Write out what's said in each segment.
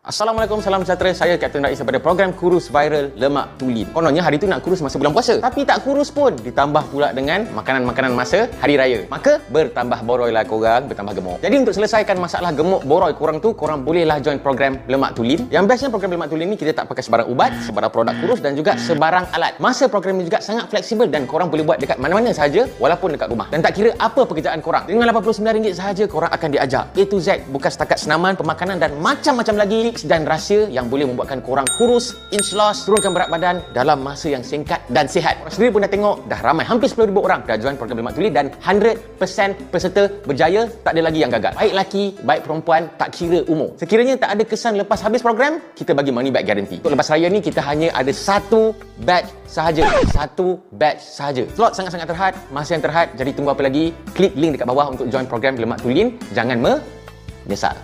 Assalamualaikum, salam sejahtera. Saya Kapten Rais daripada program Kurus Viral Lemak Tulin. Kononnya hari tu nak kurus masa bulan puasa, tapi tak kurus pun. Ditambah pula dengan makanan-makanan masa hari raya. Maka bertambah boroi lah korang, bertambah gemuk. Jadi untuk selesaikan masalah gemuk boroi korang tu, korang bolehlah join program Lemak Tulin. Yang bestnya program Lemak Tulin ni, kita tak pakai sebarang ubat, sebarang produk kurus dan juga sebarang alat. Masa program ni juga sangat fleksibel dan korang boleh buat dekat mana-mana sahaja walaupun dekat rumah. Dan tak kira apa pekerjaan korang. Dengan RM89 sahaja korang akan diajar A to Z, bukan setakat senaman, pemakanan dan macam-macam lagi dan rahsia yang boleh membuatkan korang kurus, inch loss, turunkan berat badan dalam masa yang singkat dan sihat. Korang sendiri pun dah tengok, dah ramai hampir 10,000 orang dah join program Lemak Tulin dan 100% peserta berjaya, tak ada lagi yang gagal. Baik lelaki, baik perempuan, tak kira umur. Sekiranya tak ada kesan lepas habis program, kita bagi money back guarantee. Untuk lepas raya ni, kita hanya ada satu batch sahaja. Satu batch sahaja. Slot sangat-sangat terhad, masa yang terhad, jadi tunggu apa lagi? Klik link dekat bawah untuk join program Lemak Tulin. Jangan menyesal.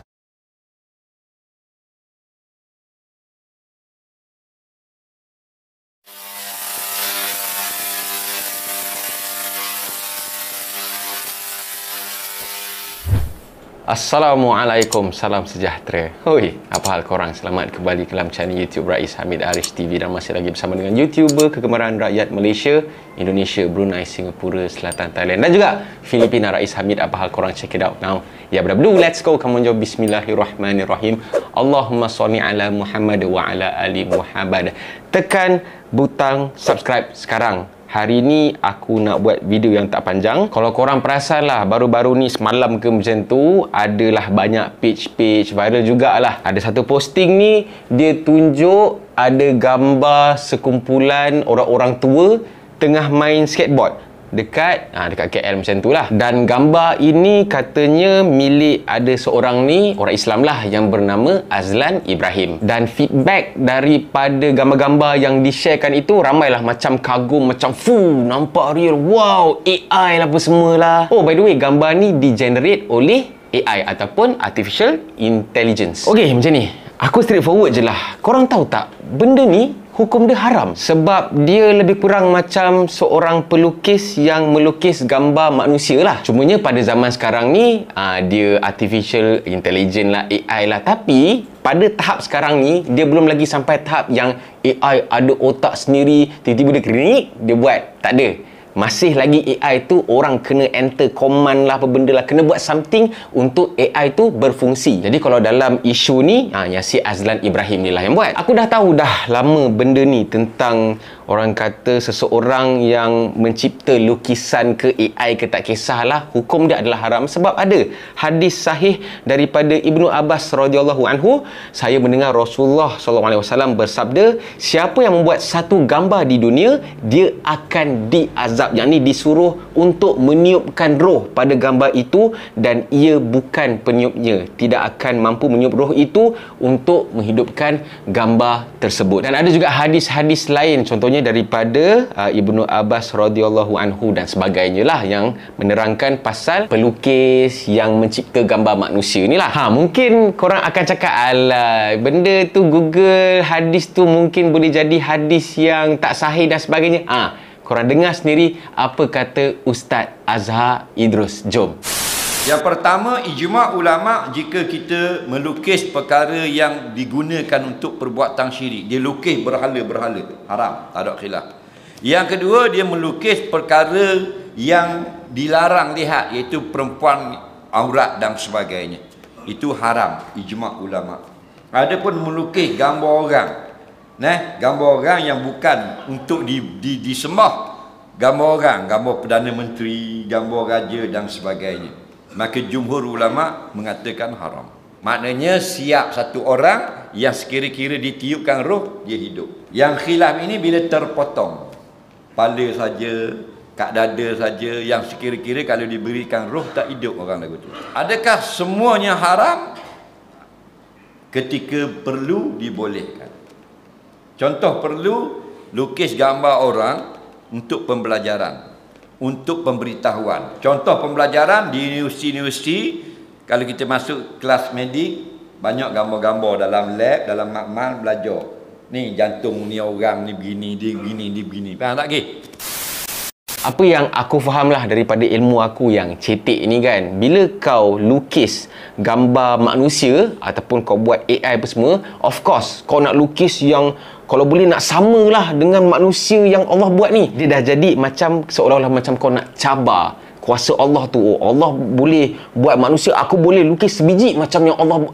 Assalamualaikum, salam sejahtera. Hoi, apa hal korang? Selamat kembali ke dalam channel YouTube Rais Hamid Arish TV dan masih lagi bersama dengan YouTuber kegemaran rakyat Malaysia, Indonesia, Brunei, Singapura, Selatan, Thailand dan juga Filipina, Rais Hamid. Apa hal korang? Check it out now. Ya, berbelu, let's go. Come on, jom. Bismillahirrahmanirrahim. Allahumma salli ala Muhammad wa ala ali Muhammad. Tekan butang subscribe sekarang. Hari ni aku nak buat video yang tak panjang. Kalau korang perasan lah, baru-baru ni semalam ke macam tu, adalah banyak page-page viral jugalah. Ada satu posting ni, dia tunjuk ada gambar sekumpulan orang-orang tua tengah main skateboard dekat KL macam tu lah. Dan gambar ini katanya milik ada seorang ni, orang Islam lah, yang bernama Azlan Ibrahim. Dan feedback daripada gambar-gambar yang di-sharekan itu, ramailah macam kagum, macam fuh, nampak real, wow, AI lah apa semualah. Oh, by the way, gambar ni di-generate oleh AI ataupun Artificial Intelligence. Okay, macam ni. Aku straightforward je lah. Korang tahu tak, benda ni hukum dia haram sebab dia lebih kurang macam seorang pelukis yang melukis gambar manusia lah. Cumanya pada zaman sekarang ni dia artificial intelligence lah, AI lah, tapi pada tahap sekarang ni dia belum lagi sampai tahap yang AI ada otak sendiri, tiba-tiba dia kerik, dia buat. Tak ada. Masih lagi AI tu orang kena enter command lah, apa benda lah, kena buat something untuk AI tu berfungsi. Jadi kalau dalam isu ni, yang si Azlan Ibrahim ni lah yang buat. Aku dah tahu dah lama benda ni tentang orang kata seseorang yang mencipta lukisan ke AI ke tak kisahlah, hukum dia adalah haram sebab ada hadis sahih daripada Ibnu Abbas radhiyallahu anhu. Saya mendengar Rasulullah SAW bersabda, siapa yang membuat satu gambar di dunia, dia akan diazab, yang ni disuruh untuk meniupkan roh pada gambar itu dan ia bukan peniupnya, tidak akan mampu meniup roh itu untuk menghidupkan gambar tersebut. Dan ada juga hadis-hadis lain, contohnya daripada Ibnu Abbas radhiyallahu anhu dan sebagainya lah, yang menerangkan pasal pelukis yang mencipta gambar manusia ni lah. Mungkin korang akan cakap, alah, benda tu Google, hadis tu mungkin boleh jadi hadis yang tak sahih dan sebagainya. Korang dengar sendiri apa kata Ustaz Azhar Idrus. Jom. Yang pertama, ijma' ulama' jika kita melukis perkara yang digunakan untuk perbuatan syirik. Dia lukis berhala-berhala, haram, tak ada khilaf. Yang kedua, dia melukis perkara yang dilarang lihat, iaitu perempuan, aurat dan sebagainya. Itu haram, ijma' ulama'. Adapun melukis gambar orang, gambar orang yang bukan untuk disembah, gambar orang, gambar Perdana Menteri, gambar raja dan sebagainya, maka jumhur ulama mengatakan haram. Maknanya siap satu orang yang sekira-kira ditiupkan roh, dia hidup. Yang khilaf ini bila terpotong, kepala saja, kat dada saja, yang sekira-kira kalau diberikan roh tak hidup orang lagu tu. Adakah semuanya haram? Ketika perlu dibolehkan. Contoh perlu lukis gambar orang untuk pembelajaran, untuk pemberitahuan. Contoh pembelajaran di universiti, kalau kita masuk kelas medik, banyak gambar-gambar dalam lab, dalam makmal belajar. Ni jantung ni orang ni begini, dia begini, dia begini. Faham tak ke? Apa yang aku faham lah daripada ilmu aku yang cetek ni kan, bila kau lukis gambar manusia ataupun kau buat AI apa semua, of course kau nak lukis yang kalau boleh nak samalah dengan manusia yang Allah buat ni. Dia dah jadi macam seolah-olah macam kau nak cabar kuasa Allah tu. Oh, Allah boleh buat manusia, aku boleh lukis sebiji macam yang Allah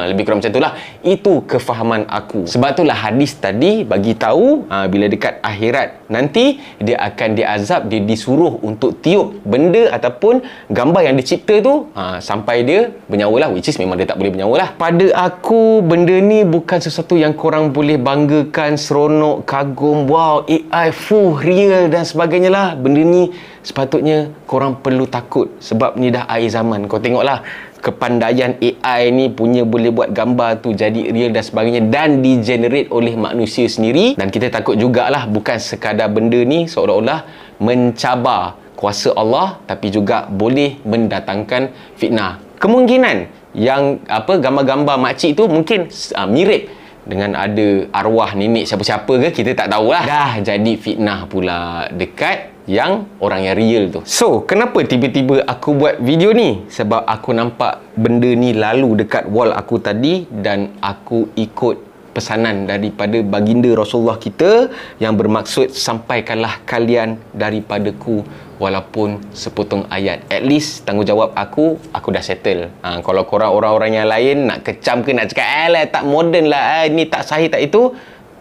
lebih kurang macam itulah. Itu kefahaman aku. Sebab itulah hadis tadi bagi tahu bila dekat akhirat nanti dia akan diazab, dia disuruh untuk tiup benda ataupun gambar yang dicipta tu sampai dia bernyawa lah, which is memang dia tak boleh bernyawa lah. Pada aku benda ni bukan sesuatu yang korang boleh banggakan, seronok, kagum, wow AI real dan sebagainya lah. Benda ni sepatutnya korang perlu takut sebab ni dah akhir zaman. Kau tengoklah kepandaian AI ni punya boleh buat gambar tu jadi real dan sebagainya dan di-generate oleh manusia sendiri. Dan kita takut jugalah bukan sekadar benda ni seolah-olah mencabar kuasa Allah, tapi juga boleh mendatangkan fitnah. Kemungkinan yang gambar-gambar makcik tu mungkin mirip dengan ada arwah nenek siapa-siapa ke, kita tak tahulah. Dah jadi fitnah pula dekat yang orang yang real tu. So, kenapa tiba-tiba aku buat video ni? Sebab aku nampak benda ni lalu dekat wall aku tadi dan aku ikut pesanan daripada baginda Rasulullah kita yang bermaksud sampaikanlah kalian daripadaku walaupun sepotong ayat. At least tanggungjawab aku dah settle. Kalau korang orang-orang yang lain nak kecam ke nak cakap alah tak moden lah, ni tak sahih tak itu,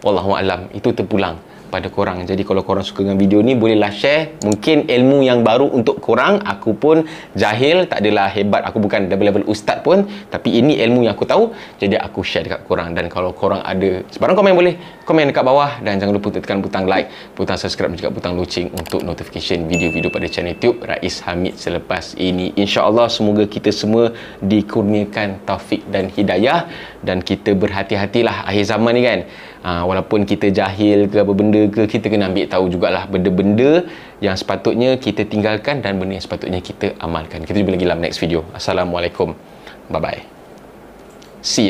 wallahualam, itu terpulang pada korang. Jadi kalau korang suka dengan video ni, bolehlah share. Mungkin ilmu yang baru untuk korang. Aku pun jahil, tak adalah hebat, aku bukan level-level ustaz pun, tapi ini ilmu yang aku tahu, jadi aku share dekat korang. Dan kalau korang ada sebarang komen, boleh komen dekat bawah dan jangan lupa tekan butang like, butang subscribe dan juga butang loceng untuk notification video-video pada channel YouTube Rais Hamid selepas ini. InsyaAllah semoga kita semua dikurniakan taufik dan hidayah dan kita berhati-hatilah akhir zaman ni kan. Walaupun kita jahil ke apa benda ke, kita kena ambil tahu jugalah benda-benda yang sepatutnya kita tinggalkan dan benda yang sepatutnya kita amalkan. Kita jumpa lagi dalam next video. Assalamualaikum. Bye bye. See ya.